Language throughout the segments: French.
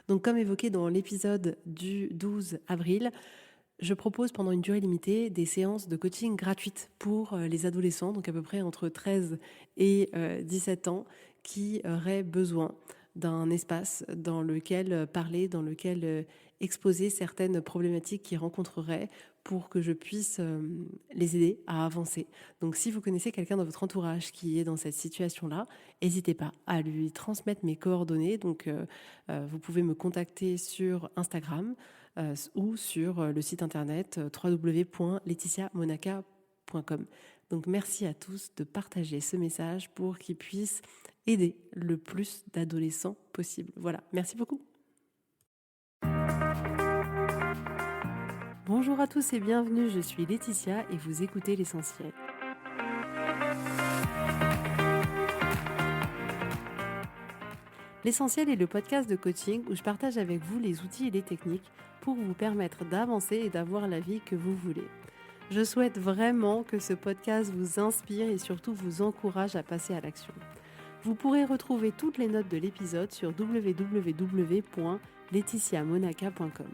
Donc comme évoqué dans l'épisode du 12 avril, je propose pendant une durée limitée des séances de coaching gratuites pour les adolescents, donc à peu près entre 13 et 17 ans, qui auraient besoin d'un espace dans lequel parler, dans lequel exposer certaines problématiques qu'ils rencontreraient pour que je puisse les aider à avancer. Donc si vous connaissez quelqu'un dans votre entourage qui est dans cette situation-là, n'hésitez pas à lui transmettre mes coordonnées. Donc vous pouvez me contacter sur Instagram ou sur le site internet www.laetitiamonaca.com. Donc merci à tous de partager ce message pour qu'il puisse aider le plus d'adolescents possible. Voilà, merci beaucoup. Bonjour à tous et bienvenue, je suis Laetitia et vous écoutez l'essentiel. L'essentiel est le podcast de coaching où je partage avec vous les outils et les techniques pour vous permettre d'avancer et d'avoir la vie que vous voulez. Je souhaite vraiment que ce podcast vous inspire et surtout vous encourage à passer à l'action. Vous pourrez retrouver toutes les notes de l'épisode sur www.laetitiamonaca.com.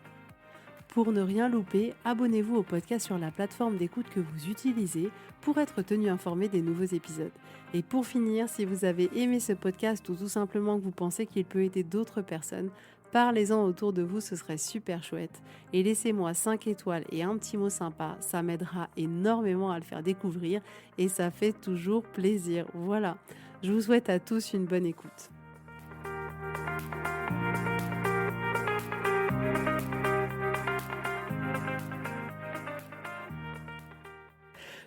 Pour ne rien louper, abonnez-vous au podcast sur la plateforme d'écoute que vous utilisez pour être tenu informé des nouveaux épisodes. Et pour finir, si vous avez aimé ce podcast ou tout simplement que vous pensez qu'il peut aider d'autres personnes, parlez-en autour de vous, ce serait super chouette. Et laissez-moi 5 étoiles et un petit mot sympa, ça m'aidera énormément à le faire découvrir et ça fait toujours plaisir. Voilà, je vous souhaite à tous une bonne écoute.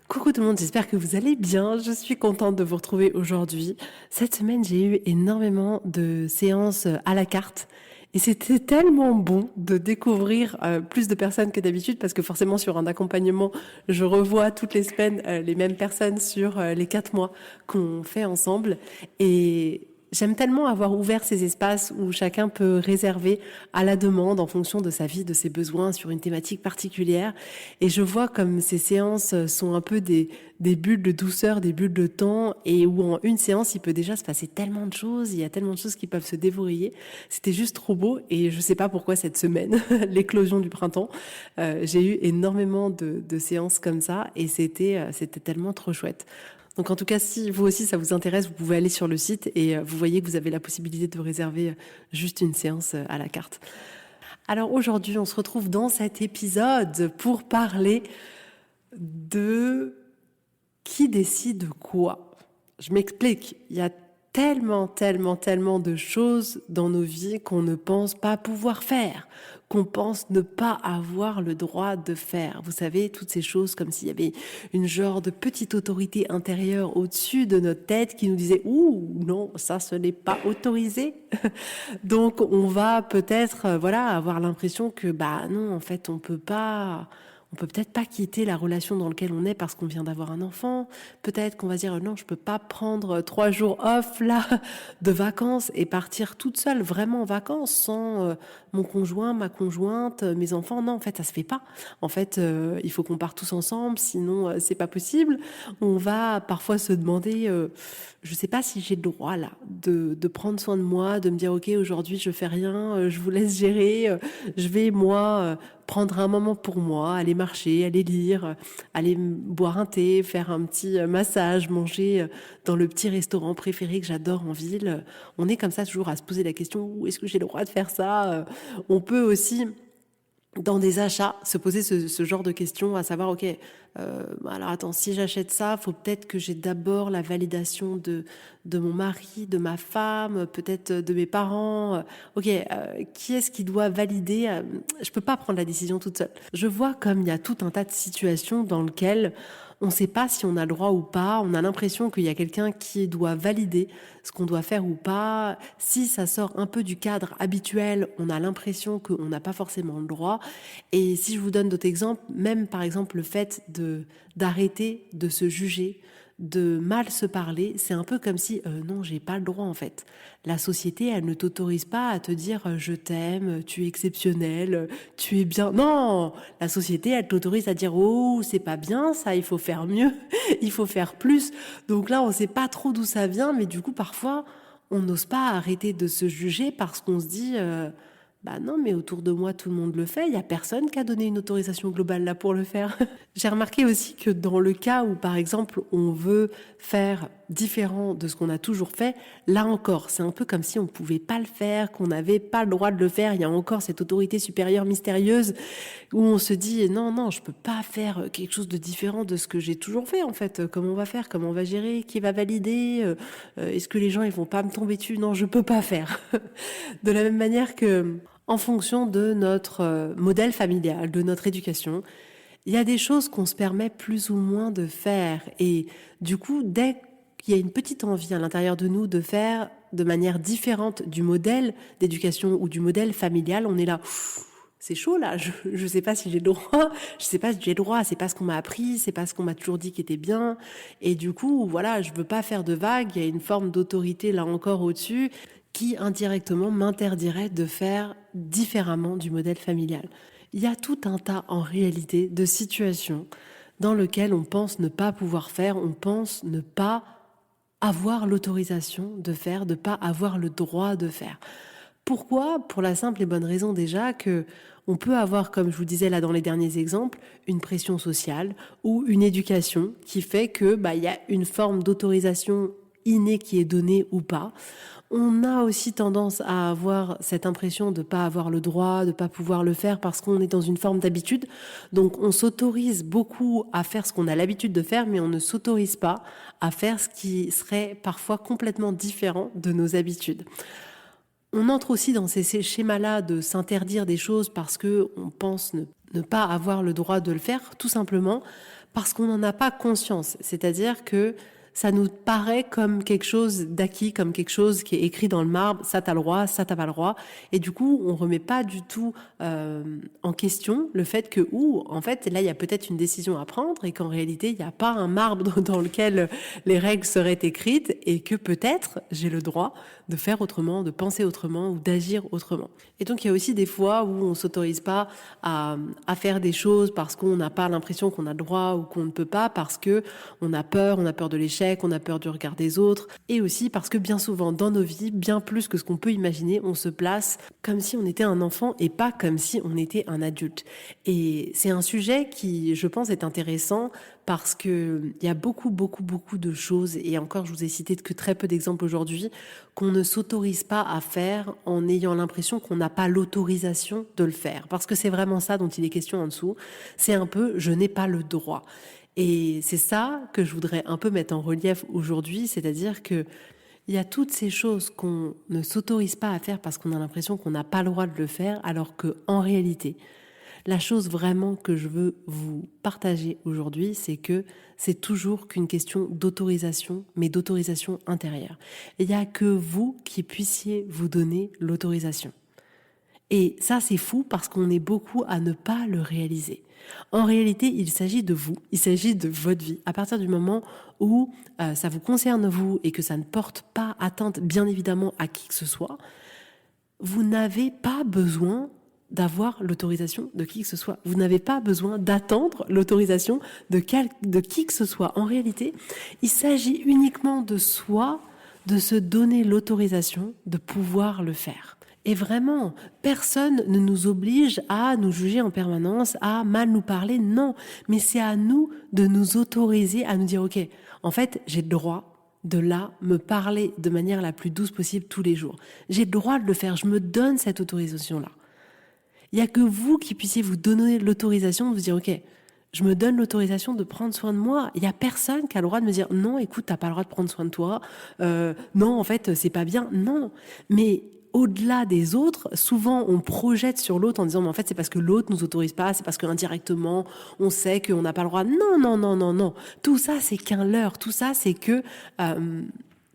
Coucou tout le monde, j'espère que vous allez bien. Je suis contente de vous retrouver aujourd'hui. Cette semaine, j'ai eu énormément de séances à la carte. Et c'était tellement bon de découvrir plus de personnes que d'habitude parce que forcément sur un accompagnement, je revois toutes les semaines les mêmes personnes sur les 4 mois qu'on fait ensemble. Et j'aime tellement avoir ouvert ces espaces où chacun peut réserver à la demande en fonction de sa vie, de ses besoins sur une thématique particulière. Et je vois comme ces séances sont un peu des bulles de douceur, des bulles de temps et où en une séance, il peut déjà se passer tellement de choses. Il y a tellement de choses qui peuvent se déverrouiller. C'était juste trop beau et je sais pas pourquoi cette semaine, l'éclosion du printemps, j'ai eu énormément de séances comme ça et c'était tellement trop chouette. Donc en tout cas, si vous aussi ça vous intéresse, vous pouvez aller sur le site et vous voyez que vous avez la possibilité de réserver juste une séance à la carte. Alors aujourd'hui, on se retrouve dans cet épisode pour parler de qui décide quoi. Je m'explique, il y a tellement de choses dans nos vies qu'on ne pense pas pouvoir faire, qu'on pense ne pas avoir le droit de faire. Vous savez, toutes ces choses comme s'il y avait une genre de petite autorité intérieure au-dessus de notre tête qui nous disait « Ouh, non, ça ce n'est pas autorisé ». Donc on va peut-être avoir l'impression que non, en fait, on peut peut-être pas quitter la relation dans laquelle on est parce qu'on vient d'avoir un enfant. Peut-être qu'on va se dire non, je peux pas prendre 3 jours off là de vacances et partir toute seule vraiment en vacances sans mon conjoint, ma conjointe, mes enfants. Non, en fait, ça se fait pas. En fait, il faut qu'on parte tous ensemble, sinon c'est pas possible. On va parfois se demander, je sais pas si j'ai le droit là de prendre soin de moi, de me dire ok, aujourd'hui je fais rien, je vous laisse gérer, je vais moi prendre un moment pour moi, aller marcher, aller lire, aller boire un thé, faire un petit massage, manger dans le petit restaurant préféré que j'adore en ville. On est comme ça toujours à se poser la question, où est-ce que j'ai le droit de faire ça? On peut aussi dans des achats, se poser ce genre de questions, à savoir, ok, alors attends, si j'achète ça, faut peut-être que j'ai d'abord la validation de mon mari, de ma femme, peut-être de mes parents. Ok, qui est-ce qui doit valider? Je peux pas prendre la décision toute seule. Je vois comme il y a tout un tas de situations dans lesquelles on ne sait pas si on a le droit ou pas. On a l'impression qu'il y a quelqu'un qui doit valider ce qu'on doit faire ou pas. Si ça sort un peu du cadre habituel, on a l'impression qu'on n'a pas forcément le droit. Et si je vous donne d'autres exemples, même par exemple le fait d'arrêter de se juger, de mal se parler, c'est un peu comme si non, j'ai pas le droit en fait. La société, elle ne t'autorise pas à te dire je t'aime, tu es exceptionnel, tu es bien. Non, la société, elle t'autorise à dire oh, c'est pas bien ça, il faut faire mieux, il faut faire plus. Donc là, on sait pas trop d'où ça vient, mais du coup parfois, on n'ose pas arrêter de se juger parce qu'on se dit Bah non, mais autour de moi, tout le monde le fait. Il n'y a personne qui a donné une autorisation globale là pour le faire. J'ai remarqué aussi que dans le cas où, par exemple, on veut faire différent de ce qu'on a toujours fait, là encore, c'est un peu comme si on ne pouvait pas le faire, qu'on n'avait pas le droit de le faire. Il y a encore cette autorité supérieure mystérieuse où on se dit non, non, je peux pas faire quelque chose de différent de ce que j'ai toujours fait en fait. Comment on va faire? Comment on va gérer? Qui va valider? Est-ce que les gens ils vont pas me tomber dessus? Non, je peux pas faire. De la même manière que en fonction de notre modèle familial, de notre éducation, il y a des choses qu'on se permet plus ou moins de faire. Et du coup, dès qu'il y a une petite envie à l'intérieur de nous de faire de manière différente du modèle d'éducation ou du modèle familial, on est là, c'est chaud là, je sais pas si j'ai le droit, je sais pas si j'ai le droit, c'est pas ce qu'on m'a appris, c'est pas ce qu'on m'a toujours dit qui était bien. Et du coup, voilà, je veux pas faire de vagues, il y a une forme d'autorité là encore au-dessus qui indirectement m'interdirait de faire différemment du modèle familial. Il y a tout un tas en réalité de situations dans lesquelles on pense ne pas pouvoir faire, on pense ne pas avoir l'autorisation de faire, de pas avoir le droit de faire. Pourquoi? Pour la simple et bonne raison déjà que on peut avoir, comme je vous disais là dans les derniers exemples, une pression sociale ou une éducation qui fait que il y a une forme d'autorisation innée qui est donnée ou pas. On a aussi tendance à avoir cette impression de ne pas avoir le droit, de ne pas pouvoir le faire parce qu'on est dans une forme d'habitude. Donc on s'autorise beaucoup à faire ce qu'on a l'habitude de faire, mais on ne s'autorise pas à faire ce qui serait parfois complètement différent de nos habitudes. On entre aussi dans ces schémas-là de s'interdire des choses parce qu'on pense ne pas avoir le droit de le faire, tout simplement parce qu'on n'en a pas conscience. C'est-à-dire que ça nous paraît comme quelque chose d'acquis, comme quelque chose qui est écrit dans le marbre, ça t'as le droit, ça t'as pas le droit. Et du coup, on remet pas du tout en question le fait que, en fait, là, il y a peut-être une décision à prendre et qu'en réalité, il n'y a pas un marbre dans lequel les règles seraient écrites et que peut-être j'ai le droit de faire autrement, de penser autrement ou d'agir autrement. Et donc, il y a aussi des fois où on s'autorise pas à faire des choses parce qu'on n'a pas l'impression qu'on a le droit ou qu'on ne peut pas parce que on a peur de l'échec, on a peur du regard des autres, et aussi parce que bien souvent dans nos vies, bien plus que ce qu'on peut imaginer, on se place comme si on était un enfant et pas comme si on était un adulte. Et c'est un sujet qui, je pense, est intéressant parce que il y a beaucoup de choses, et encore je vous ai cité que très peu d'exemples aujourd'hui, qu'on ne s'autorise pas à faire en ayant l'impression qu'on n'a pas l'autorisation de le faire. Parce que c'est vraiment ça dont il est question en dessous. C'est un peu « je n'ai pas le droit ». Et c'est ça que je voudrais un peu mettre en relief aujourd'hui, c'est-à-dire que il y a toutes ces choses qu'on ne s'autorise pas à faire parce qu'on a l'impression qu'on n'a pas le droit de le faire, alors que en réalité, la chose vraiment que je veux vous partager aujourd'hui, c'est que c'est toujours qu'une question d'autorisation, mais d'autorisation intérieure. Il n'y a que vous qui puissiez vous donner l'autorisation. Et ça, c'est fou parce qu'on est beaucoup à ne pas le réaliser. En réalité, il s'agit de vous, il s'agit de votre vie. À partir du moment où ça vous concerne vous et que ça ne porte pas atteinte, bien évidemment, à qui que ce soit, vous n'avez pas besoin d'avoir l'autorisation de qui que ce soit. Vous n'avez pas besoin d'attendre l'autorisation de qui que ce soit. En réalité, il s'agit uniquement de soi, de se donner l'autorisation de pouvoir le faire. Et vraiment, personne ne nous oblige à nous juger en permanence, à mal nous parler, non. Mais c'est à nous de nous autoriser à nous dire, ok, en fait, j'ai le droit de là me parler de manière la plus douce possible tous les jours. J'ai le droit de le faire, je me donne cette autorisation-là. Il n'y a que vous qui puissiez vous donner l'autorisation de vous dire, ok, je me donne l'autorisation de prendre soin de moi. Il n'y a personne qui a le droit de me dire, non, écoute, t'as pas le droit de prendre soin de toi. Non, en fait, c'est pas bien. Non, mais au-delà des autres, souvent on projette sur l'autre en disant mais en fait c'est parce que l'autre nous autorise pas, c'est parce qu'indirectement on sait qu'on n'a pas le droit. Non. Tout ça c'est qu'un leurre, tout ça c'est que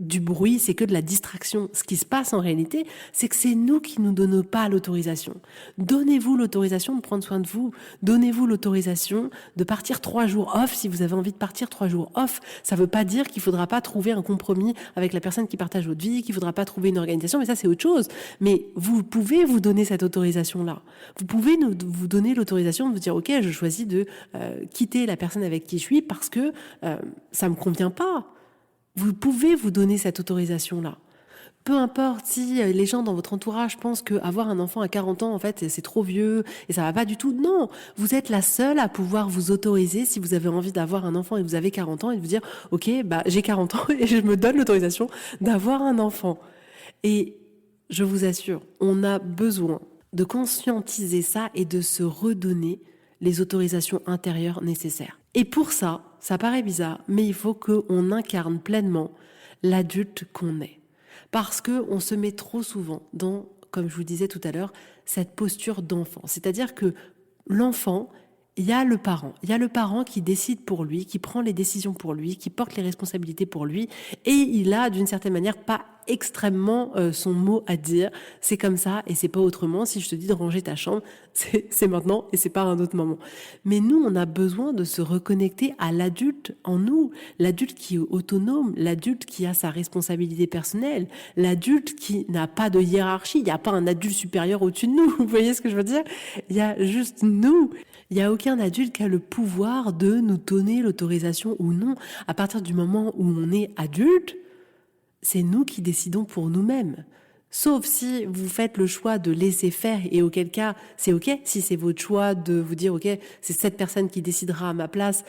du bruit, c'est que de la distraction. Ce qui se passe en réalité, c'est que c'est nous qui nous donnons pas l'autorisation. Donnez-vous l'autorisation de prendre soin de vous. Donnez-vous l'autorisation de partir 3 jours off si vous avez envie de partir 3 jours off. Ça veut pas dire qu'il faudra pas trouver un compromis avec la personne qui partage votre vie, qu'il faudra pas trouver une organisation, mais ça c'est autre chose. Mais vous pouvez vous donner cette autorisation-là. Vous pouvez vous donner l'autorisation de vous dire ok, je choisis de quitter la personne avec qui je suis parce que ça me convient pas. Vous pouvez vous donner cette autorisation-là. Peu importe si les gens dans votre entourage pensent qu'avoir un enfant à 40 ans, en fait, c'est trop vieux et ça va pas du tout. Non, vous êtes la seule à pouvoir vous autoriser, si vous avez envie d'avoir un enfant et vous avez 40 ans, et de vous dire, ok, bah j'ai 40 ans et je me donne l'autorisation d'avoir un enfant. Et je vous assure, on a besoin de conscientiser ça et de se redonner les autorisations intérieures nécessaires. Et pour ça paraît bizarre, mais il faut qu'on incarne pleinement l'adulte qu'on est. Parce qu'on se met trop souvent dans, comme je vous disais tout à l'heure, cette posture d'enfant. C'est-à-dire que l'enfant, il y a le parent. Il y a le parent qui décide pour lui, qui prend les décisions pour lui, qui porte les responsabilités pour lui. Et il a, d'une certaine manière, pas extrêmement son mot à dire. C'est comme ça et c'est pas autrement. Si je te dis de ranger ta chambre, c'est maintenant et c'est pas un autre moment. Mais nous, on a besoin de se reconnecter à l'adulte en nous. L'adulte qui est autonome, l'adulte qui a sa responsabilité personnelle, l'adulte qui n'a pas de hiérarchie. Il n'y a pas un adulte supérieur au-dessus de nous. Vous voyez ce que je veux dire? Il y a juste nous. Il n'y a aucun adulte qui a le pouvoir de nous donner l'autorisation ou non. À partir du moment où on est adulte, c'est nous qui décidons pour nous-mêmes. Sauf si vous faites le choix de laisser faire et auquel cas, c'est ok. Si c'est votre choix de vous dire, ok, c'est cette personne qui décidera à ma place,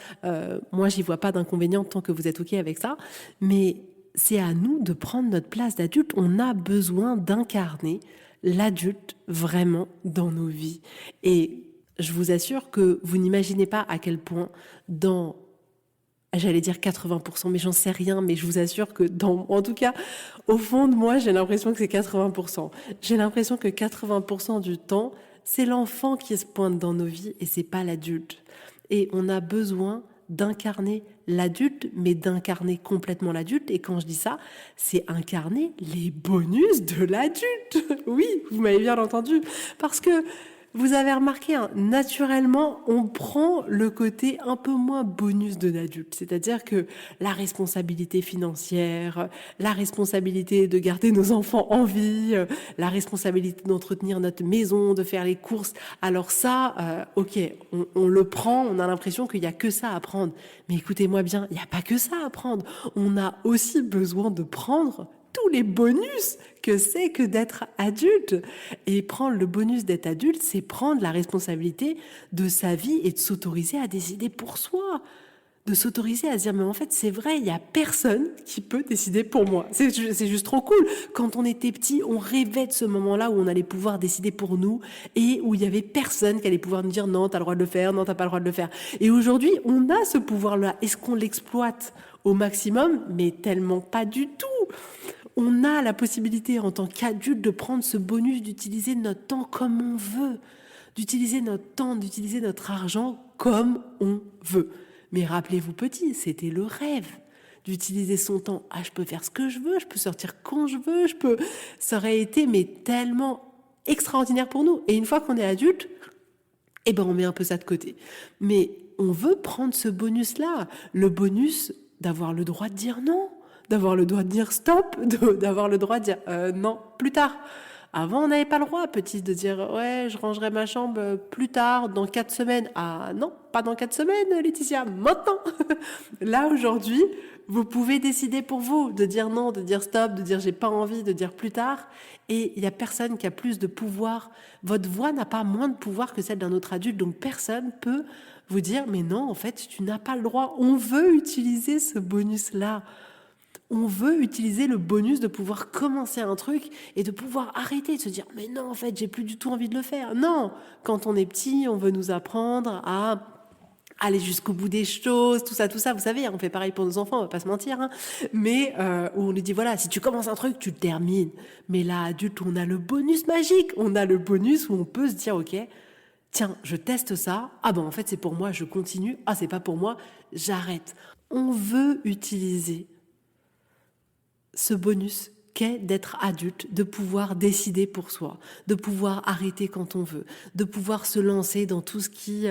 moi j'y vois pas d'inconvénient tant que vous êtes ok avec ça. Mais c'est à nous de prendre notre place d'adulte. On a besoin d'incarner l'adulte vraiment dans nos vies. Et je vous assure que vous n'imaginez pas à quel point dans, j'allais dire 80%, mais j'en sais rien, mais je vous assure que en tout cas, au fond de moi, j'ai l'impression que c'est 80%. J'ai l'impression que 80% du temps, c'est l'enfant qui se pointe dans nos vies et c'est pas l'adulte. Et on a besoin d'incarner l'adulte, mais d'incarner complètement l'adulte. Et quand je dis ça, c'est incarner les bonus de l'adulte. Oui, vous m'avez bien entendu. Parce que vous avez remarqué, hein, naturellement, on prend le côté un peu moins bonus de l'adulte. C'est-à-dire que la responsabilité financière, la responsabilité de garder nos enfants en vie, la responsabilité d'entretenir notre maison, de faire les courses. Alors ça, ok, on le prend, on a l'impression qu'il n'y a que ça à prendre. Mais écoutez-moi bien, il n'y a pas que ça à prendre. On a aussi besoin de prendre tous les bonus que c'est que d'être adulte. Et prendre le bonus d'être adulte, c'est prendre la responsabilité de sa vie et de s'autoriser à décider pour soi. De s'autoriser à se dire, mais en fait, c'est vrai, il n'y a personne qui peut décider pour moi. C'est juste trop cool. Quand on était petit, on rêvait de ce moment-là où on allait pouvoir décider pour nous et où il n'y avait personne qui allait pouvoir nous dire, non, t'as le droit de le faire, non, t'as pas le droit de le faire. Et aujourd'hui, on a ce pouvoir-là. Est-ce qu'on l'exploite au maximum? Mais tellement pas du tout. On a la possibilité en tant qu'adulte de prendre ce bonus, d'utiliser notre temps comme on veut, d'utiliser notre temps, d'utiliser notre argent comme on veut. Mais rappelez-vous petit, c'était le rêve d'utiliser son temps. Ah, je peux faire ce que je veux, je peux sortir quand je veux, ça aurait été mais tellement extraordinaire pour nous. Et une fois qu'on est adulte, eh ben on met un peu ça de côté. Mais on veut prendre ce bonus-là, le bonus d'avoir le droit de dire non, d'avoir le droit de dire stop, d'avoir le droit de dire non, plus tard. Avant, on n'avait pas le droit, petit, de dire ouais, je rangerai ma chambre plus tard, dans 4 semaines. Ah non, pas dans 4 semaines, Laetitia, maintenant. Là, aujourd'hui, vous pouvez décider pour vous de dire non, de dire stop, de dire j'ai pas envie, de dire plus tard. Et il n'y a personne qui a plus de pouvoir. Votre voix n'a pas moins de pouvoir que celle d'un autre adulte. Donc personne peut vous dire mais non, en fait, tu n'as pas le droit. On veut utiliser ce bonus-là. On veut utiliser le bonus de pouvoir commencer un truc et de pouvoir arrêter de se dire mais non, en fait, j'ai plus du tout envie de le faire. Non, quand on est petit, on veut nous apprendre à aller jusqu'au bout des choses, tout ça, vous savez, on fait pareil pour nos enfants, on va pas se mentir, hein. Mais où on lui dit voilà, si tu commences un truc, tu le termines. Mais là, adulte, on a le bonus magique, on a le bonus où on peut se dire ok, tiens, je teste ça, ah ben en fait c'est pour moi, je continue, ah c'est pas pour moi, j'arrête. On veut utiliser ce bonus qu'est d'être adulte, de pouvoir décider pour soi, de pouvoir arrêter quand on veut, de pouvoir se lancer dans tout ce qui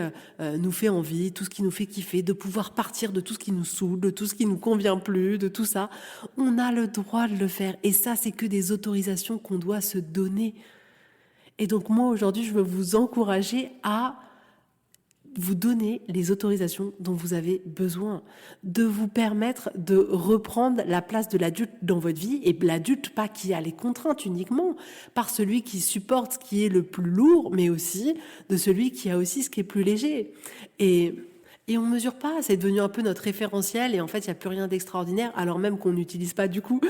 nous fait envie, tout ce qui nous fait kiffer, de pouvoir partir de tout ce qui nous saoule, de tout ce qui nous convient plus, de tout ça. On a le droit de le faire et ça, c'est que des autorisations qu'on doit se donner. Et donc moi, aujourd'hui, je veux vous encourager à vous donner les autorisations dont vous avez besoin, de vous permettre de reprendre la place de l'adulte dans votre vie, et l'adulte pas qui a les contraintes uniquement, par celui qui supporte ce qui est le plus lourd, mais aussi de celui qui a aussi ce qui est plus léger. Et on mesure pas, c'est devenu un peu notre référentiel et en fait, il n'y a plus rien d'extraordinaire, alors même qu'on n'utilise pas du coup,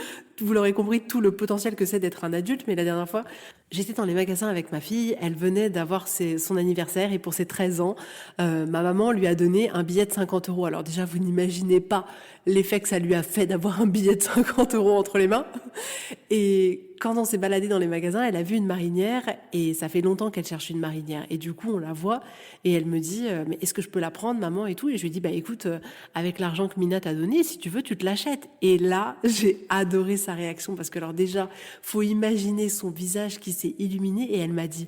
vous l'aurez compris, tout le potentiel que c'est d'être un adulte. Mais la dernière fois, j'étais dans les magasins avec ma fille, elle venait d'avoir son anniversaire et pour ses 13 ans, ma maman lui a donné un billet de 50 euros. Alors déjà, vous n'imaginez pas l'effet que ça lui a fait d'avoir un billet de 50 euros entre les mains. Et quand on s'est baladé dans les magasins, elle a vu une marinière et ça fait longtemps qu'elle cherche une marinière. Et du coup, on la voit et elle me dit mais est-ce que je peux la prendre, maman et tout. Et je lui dis écoute, avec l'argent que Mina t'a donné, si tu veux, tu te l'achètes. Et là, j'ai adoré sa réaction parce que alors déjà, faut imaginer son visage qui s'est illuminé et elle m'a dit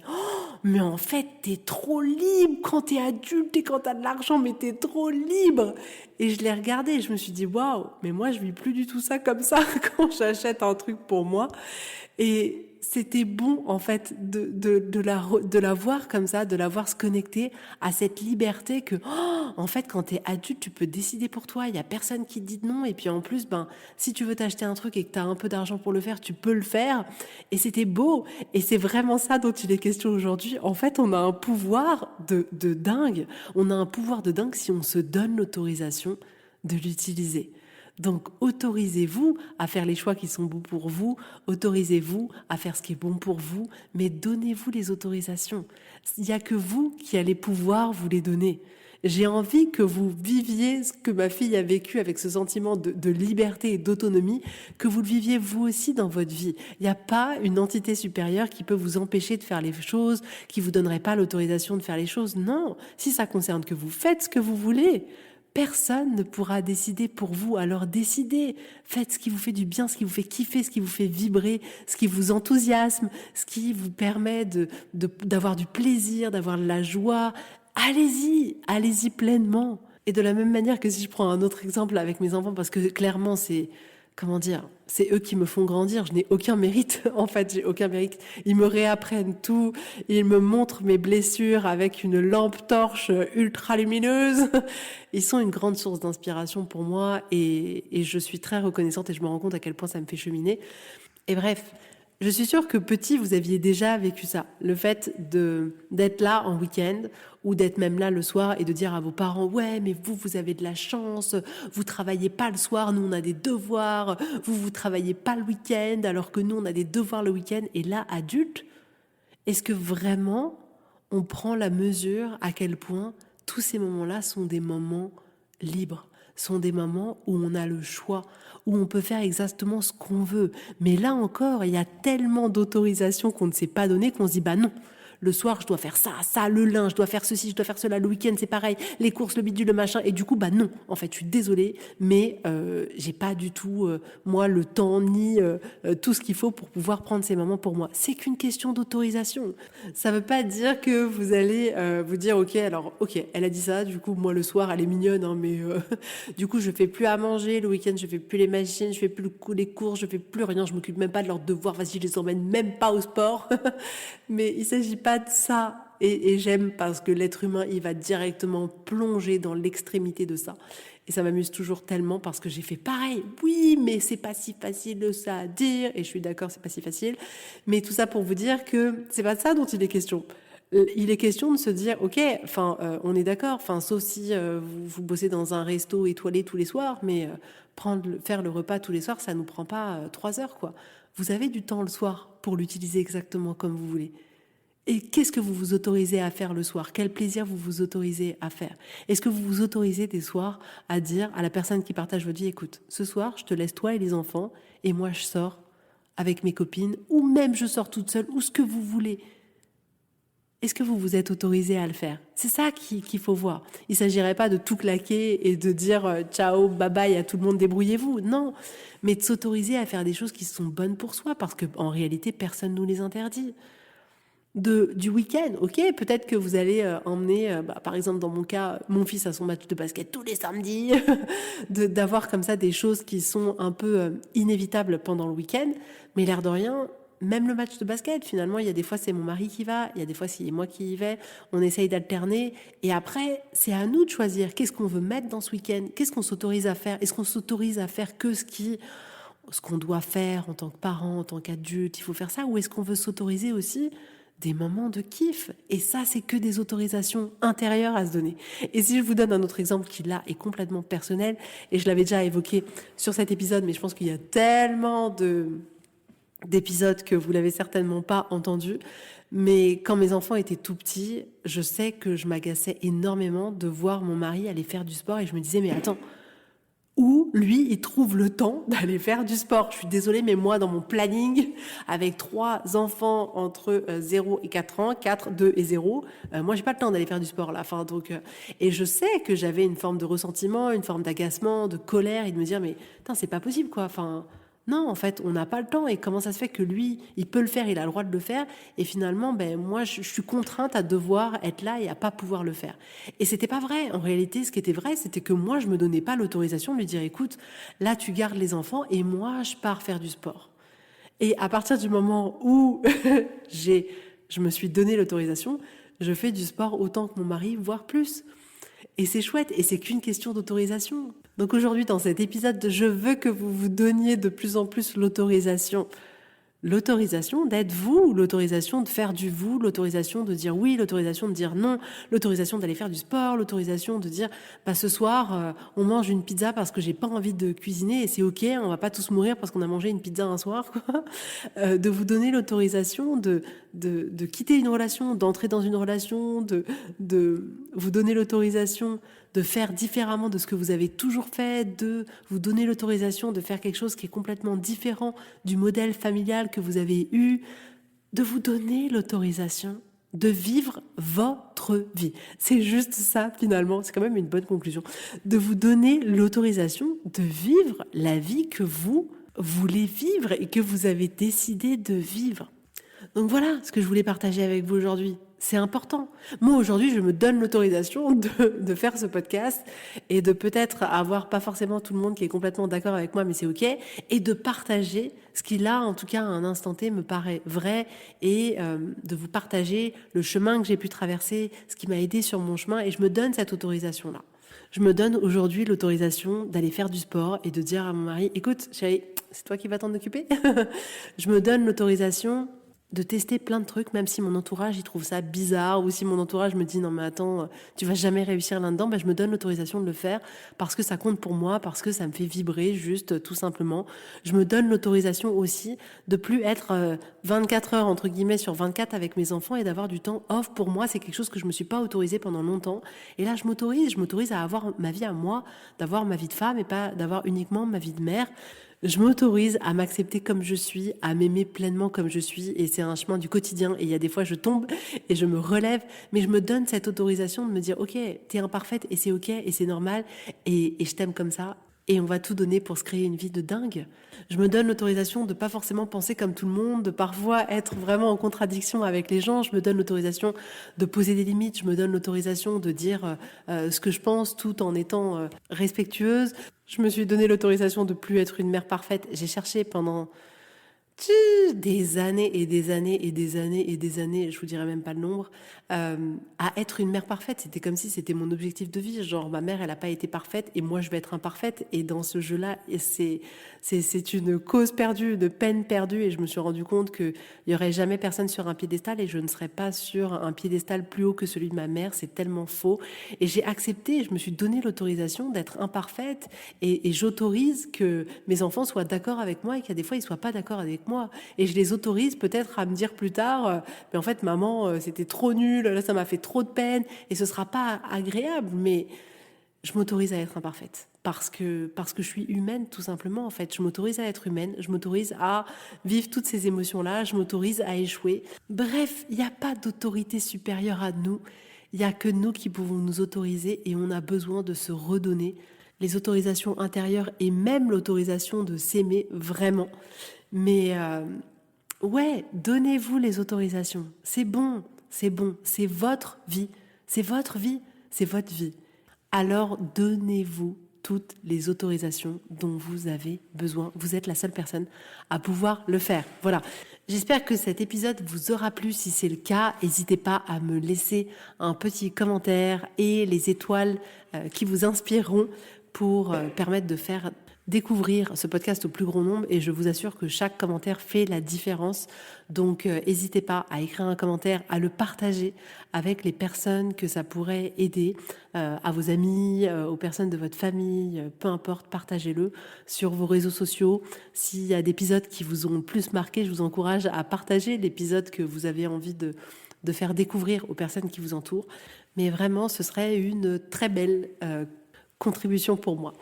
mais en fait, t'es trop libre quand t'es adulte et quand t'as de l'argent, mais t'es trop libre. Et je l'ai regardé et je me suis dit, waouh, mais moi, je vis plus du tout ça comme ça quand j'achète un truc pour moi. Et c'était bon, en fait, de la voir comme ça, de la voir se connecter à cette liberté que, en fait, quand t'es adulte, tu peux décider pour toi. Il y a personne qui te dit non. Et puis, en plus, si tu veux t'acheter un truc et que t'as un peu d'argent pour le faire, tu peux le faire. Et c'était beau. Et c'est vraiment ça dont il est question aujourd'hui. En fait, on a un pouvoir de dingue. On a un pouvoir de dingue si on se donne l'autorisation de l'utiliser. Donc, autorisez-vous à faire les choix qui sont bons pour vous, autorisez-vous à faire ce qui est bon pour vous, mais donnez-vous les autorisations. Il n'y a que vous qui allez pouvoir vous les donner. J'ai envie que vous viviez ce que ma fille a vécu avec ce sentiment de liberté et d'autonomie, que vous le viviez vous aussi dans votre vie. Il n'y a pas une entité supérieure qui peut vous empêcher de faire les choses, qui vous donnerait pas l'autorisation de faire les choses. Non, si ça concerne que vous faites ce que vous voulez. Personne ne pourra décider pour vous, alors décidez. Faites ce qui vous fait du bien, ce qui vous fait kiffer, ce qui vous fait vibrer, ce qui vous enthousiasme, ce qui vous permet d'avoir du plaisir, d'avoir de la joie. Allez-y, allez-y pleinement. Et de la même manière que si je prends un autre exemple avec mes enfants, parce que clairement c'est, comment dire, c'est eux qui me font grandir. Je n'ai aucun mérite, en fait, j'ai aucun mérite. Ils me réapprennent tout, ils me montrent mes blessures avec une lampe torche ultra lumineuse. Ils sont une grande source d'inspiration pour moi et je suis très reconnaissante et je me rends compte à quel point ça me fait cheminer. Et bref, je suis sûre que petit, vous aviez déjà vécu ça. Le fait d'être là en week-end ou d'être même là le soir et de dire à vos parents « Ouais, mais vous avez de la chance, vous travaillez pas le soir, nous on a des devoirs, vous travaillez pas le week-end alors que nous on a des devoirs le week-end. » Et là, adulte, est-ce que vraiment on prend la mesure à quel point tous ces moments-là sont des moments libres, sont des moments où on a le choix, où on peut faire exactement ce qu'on veut. Mais là encore, il y a tellement d'autorisations qu'on ne s'est pas donné qu'on se dit non. Le soir, je dois faire ça, le linge, je dois faire ceci, je dois faire cela, le week-end, c'est pareil, les courses, le bidule, le machin. Et du coup, non. En fait, je suis désolée, mais j'ai pas du tout, moi, le temps ni tout ce qu'il faut pour pouvoir prendre ces moments pour moi. C'est qu'une question d'autorisation. Ça veut pas dire que vous allez vous dire, ok, elle a dit ça, du coup, moi, le soir, elle est mignonne, hein, mais du coup, je fais plus à manger, le week-end, je fais plus les machines, je fais plus les courses, je fais plus rien, je m'occupe même pas de leurs devoirs, vas-y, je les emmène même pas au sport. Mais il s'agit pas de ça. Et j'aime parce que l'être humain, il va directement plonger dans l'extrémité de ça. Et ça m'amuse toujours tellement parce que j'ai fait pareil. Oui, mais c'est pas si facile ça à dire. Et je suis d'accord, c'est pas si facile. Mais tout ça pour vous dire que c'est pas de ça dont il est question. Il est question de se dire, ok, on est d'accord, sauf si vous bossez dans un resto étoilé tous les soirs, mais faire le repas tous les soirs, ça nous prend pas 3 heures, quoi. Vous avez du temps le soir pour l'utiliser exactement comme vous voulez. Et qu'est-ce que vous vous autorisez à faire le soir? Quel plaisir vous vous autorisez à faire? Est-ce que vous vous autorisez des soirs à dire à la personne qui partage votre vie, écoute, ce soir, je te laisse toi et les enfants, et moi je sors avec mes copines, ou même je sors toute seule, ou ce que vous voulez. Est-ce que vous vous êtes autorisé à le faire? C'est ça qu'il faut voir. Il ne s'agirait pas de tout claquer et de dire ciao, bye bye à tout le monde, débrouillez-vous. Non, mais de s'autoriser à faire des choses qui sont bonnes pour soi, parce qu'en réalité, personne ne nous les interdit. Du week-end, ok, peut-être que vous allez emmener, par exemple dans mon cas, mon fils a son match de basket tous les samedis, d'avoir comme ça des choses qui sont un peu inévitables pendant le week-end, mais l'air de rien, même le match de basket, finalement, il y a des fois c'est mon mari qui va, il y a des fois c'est moi qui y vais, on essaye d'alterner. Et après, c'est à nous de choisir qu'est-ce qu'on veut mettre dans ce week-end, qu'est-ce qu'on s'autorise à faire. Est-ce qu'on s'autorise à faire que ce qu'on doit faire en tant que parent, en tant qu'adulte, il faut faire ça, ou est-ce qu'on veut s'autoriser aussi des moments de kiff? Et ça, c'est que des autorisations intérieures à se donner. Et si je vous donne un autre exemple qui, là, est complètement personnel, et je l'avais déjà évoqué sur cet épisode, mais je pense qu'il y a tellement d'épisodes que vous l'avez certainement pas entendu. Mais quand mes enfants étaient tout petits, je sais que je m'agaçais énormément de voir mon mari aller faire du sport, et je me disais, mais attends, où lui, il trouve le temps d'aller faire du sport. Je suis désolée, mais moi, dans mon planning, avec 3 enfants entre 0 et 4 ans, 4, 2 et 0, moi, j'ai pas le temps d'aller faire du sport là. Enfin, donc, et je sais que j'avais une forme de ressentiment, une forme d'agacement, de colère, et de me dire, mais putain, c'est pas possible, quoi. Enfin, non, en fait, on n'a pas le temps. Et comment ça se fait que lui, il peut le faire, il a le droit de le faire, et finalement, ben moi, je suis contrainte à devoir être là et à pas pouvoir le faire. Et c'était pas vrai. En réalité, ce qui était vrai, c'était que moi, je me donnais pas l'autorisation de lui dire, écoute, là, tu gardes les enfants et moi, je pars faire du sport. Et à partir du moment où je me suis donné l'autorisation, je fais du sport autant que mon mari, voire plus. Et c'est chouette, et c'est qu'une question d'autorisation. Donc aujourd'hui, dans cet épisode, je veux que vous vous donniez de plus en plus l'autorisation. L'autorisation d'être vous, l'autorisation de faire du vous, l'autorisation de dire oui, l'autorisation de dire non, l'autorisation d'aller faire du sport, l'autorisation de dire bah ce soir on mange une pizza parce que j'ai pas envie de cuisiner et c'est ok, on va pas tous mourir parce qu'on a mangé une pizza un soir, quoi. De vous donner l'autorisation de quitter une relation, d'entrer dans une relation, de vous donner l'autorisation de faire différemment de ce que vous avez toujours fait, de vous donner l'autorisation de faire quelque chose qui est complètement différent du modèle familial que vous avez eu, de vous donner l'autorisation de vivre votre vie. C'est juste ça, finalement. C'est quand même une bonne conclusion. De vous donner l'autorisation de vivre la vie que vous voulez vivre et que vous avez décidé de vivre. Donc voilà ce que je voulais partager avec vous aujourd'hui. C'est important. Moi, aujourd'hui, je me donne l'autorisation de faire ce podcast et de peut-être avoir pas forcément tout le monde qui est complètement d'accord avec moi, mais c'est OK, et de partager ce qui, là, en tout cas, à un instant T, me paraît vrai et de vous partager le chemin que j'ai pu traverser, ce qui m'a aidé sur mon chemin, et je me donne cette autorisation-là. Je me donne aujourd'hui l'autorisation d'aller faire du sport et de dire à mon mari, écoute, chérie, c'est toi qui vas t'en occuper. Je me donne l'autorisation de tester plein de trucs, même si mon entourage il trouve ça bizarre, ou si mon entourage me dit non mais attends, tu vas jamais réussir là-dedans, ben je me donne l'autorisation de le faire parce que ça compte pour moi, parce que ça me fait vibrer juste tout simplement. Je me donne l'autorisation aussi de plus être 24 heures entre guillemets sur 24 avec mes enfants et d'avoir du temps off pour moi. C'est quelque chose que je me suis pas autorisée pendant longtemps, et là je m'autorise à avoir ma vie à moi, d'avoir ma vie de femme et pas d'avoir uniquement ma vie de mère. Je m'autorise à m'accepter comme je suis, à m'aimer pleinement comme je suis, et c'est un chemin du quotidien, et il y a des fois je tombe et je me relève, mais je me donne cette autorisation de me dire ok, t'es imparfaite et c'est ok et c'est normal, et je t'aime comme ça, et on va tout donner pour se créer une vie de dingue. Je me donne l'autorisation de pas forcément penser comme tout le monde, de parfois être vraiment en contradiction avec les gens. Je me donne l'autorisation de poser des limites. Je me donne l'autorisation de dire ce que je pense tout en étant respectueuse. Je me suis donné l'autorisation de plus être une mère parfaite. J'ai cherché pendant des années et des années et des années et des années, je vous dirais même pas le nombre, à être une mère parfaite. C'était comme si c'était mon objectif de vie. Genre, ma mère, elle a pas été parfaite et moi, je vais être imparfaite. Et dans ce jeu-là, c'est une cause perdue, de peine perdue. Et je me suis rendu compte qu'il y aurait jamais personne sur un piédestal et je ne serais pas sur un piédestal plus haut que celui de ma mère. C'est tellement faux. Et j'ai accepté, je me suis donné l'autorisation d'être imparfaite et j'autorise que mes enfants soient d'accord avec moi et qu'il y a des fois, ils soient pas d'accord avec moi, et je les autorise peut-être à me dire plus tard mais en fait maman c'était trop nul, là ça m'a fait trop de peine et ce sera pas agréable, mais je m'autorise à être imparfaite parce que je suis humaine tout simplement. En fait, je m'autorise à être humaine, je m'autorise à vivre toutes ces émotions là, je m'autorise à échouer. Bref, il n'y a pas d'autorité supérieure à nous, il n'y a que nous qui pouvons nous autoriser, et on a besoin de se redonner les autorisations intérieures et même l'autorisation de s'aimer vraiment. Mais ouais, donnez-vous les autorisations. C'est bon, c'est bon, c'est votre vie. C'est votre vie, c'est votre vie. Alors donnez-vous toutes les autorisations dont vous avez besoin. Vous êtes la seule personne à pouvoir le faire. Voilà. J'espère que cet épisode vous aura plu. Si c'est le cas, n'hésitez pas à me laisser un petit commentaire et les étoiles qui vous inspireront pour permettre de faire découvrir ce podcast au plus grand nombre, et je vous assure que chaque commentaire fait la différence. Donc n'hésitez pas à écrire un commentaire, à le partager avec les personnes que ça pourrait aider, à vos amis, aux personnes de votre famille, peu importe, partagez-le sur vos réseaux sociaux. S'il y a des épisodes qui vous ont plus marqué, je vous encourage à partager l'épisode que vous avez envie de faire découvrir aux personnes qui vous entourent. Mais vraiment, ce serait une très belle contribution pour moi.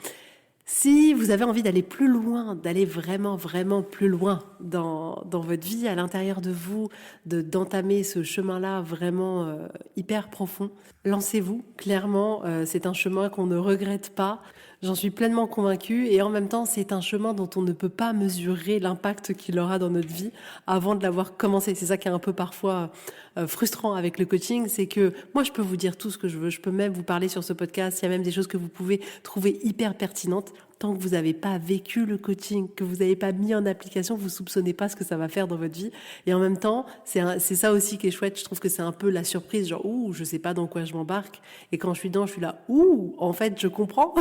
Si vous avez envie d'aller plus loin, d'aller vraiment, vraiment plus loin dans votre vie, à l'intérieur de vous, d'entamer ce chemin-là vraiment hyper profond, lancez-vous. Clairement, c'est un chemin qu'on ne regrette pas. J'en suis pleinement convaincue, et en même temps, c'est un chemin dont on ne peut pas mesurer l'impact qu'il aura dans notre vie avant de l'avoir commencé. C'est ça qui est un peu parfois frustrant avec le coaching, c'est que moi, je peux vous dire tout ce que je veux, je peux même vous parler sur ce podcast, il y a même des choses que vous pouvez trouver hyper pertinentes. Tant que vous n'avez pas vécu le coaching, que vous n'avez pas mis en application, vous ne soupçonnez pas ce que ça va faire dans votre vie. Et en même temps, c'est ça aussi qui est chouette. Je trouve que c'est un peu la surprise, genre, ouh, je ne sais pas dans quoi je m'embarque. Et quand je suis dedans, je suis là, ouh, en fait, je comprends.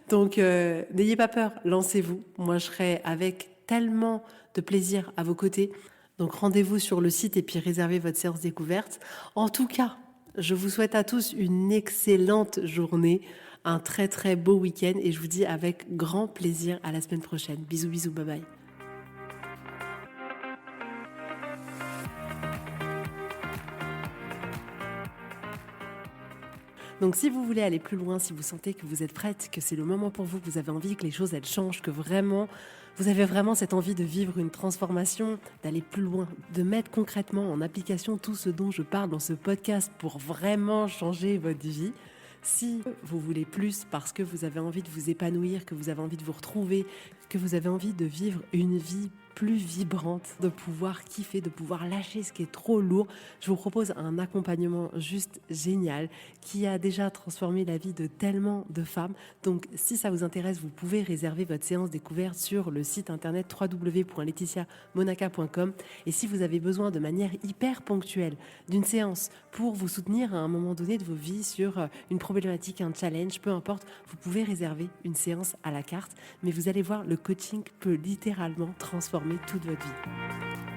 Donc, n'ayez pas peur, lancez-vous. Moi, je serai avec tellement de plaisir à vos côtés. Donc, rendez-vous sur le site et puis réservez votre séance découverte. En tout cas, je vous souhaite à tous une excellente journée, un très très beau week-end, et je vous dis avec grand plaisir à la semaine prochaine. Bisous, bisous, bye bye. Donc si vous voulez aller plus loin, si vous sentez que vous êtes prête, que c'est le moment pour vous, que vous avez envie que les choses elles changent, que vraiment vous avez vraiment cette envie de vivre une transformation, d'aller plus loin, de mettre concrètement en application tout ce dont je parle dans ce podcast pour vraiment changer votre vie. Si vous voulez plus parce que vous avez envie de vous épanouir, que vous avez envie de vous retrouver, que vous avez envie de vivre une vie plus vibrante, de pouvoir kiffer, de pouvoir lâcher ce qui est trop lourd, je vous propose un accompagnement juste génial qui a déjà transformé la vie de tellement de femmes. Donc si ça vous intéresse, vous pouvez réserver votre séance découverte sur le site internet www.laetitiamonaca.com. Et si vous avez besoin de manière hyper ponctuelle d'une séance pour vous soutenir à un moment donné de vos vies sur une problématique, un challenge, peu importe, vous pouvez réserver une séance à la carte. Mais vous allez voir, le coaching peut littéralement transformer toute votre vie.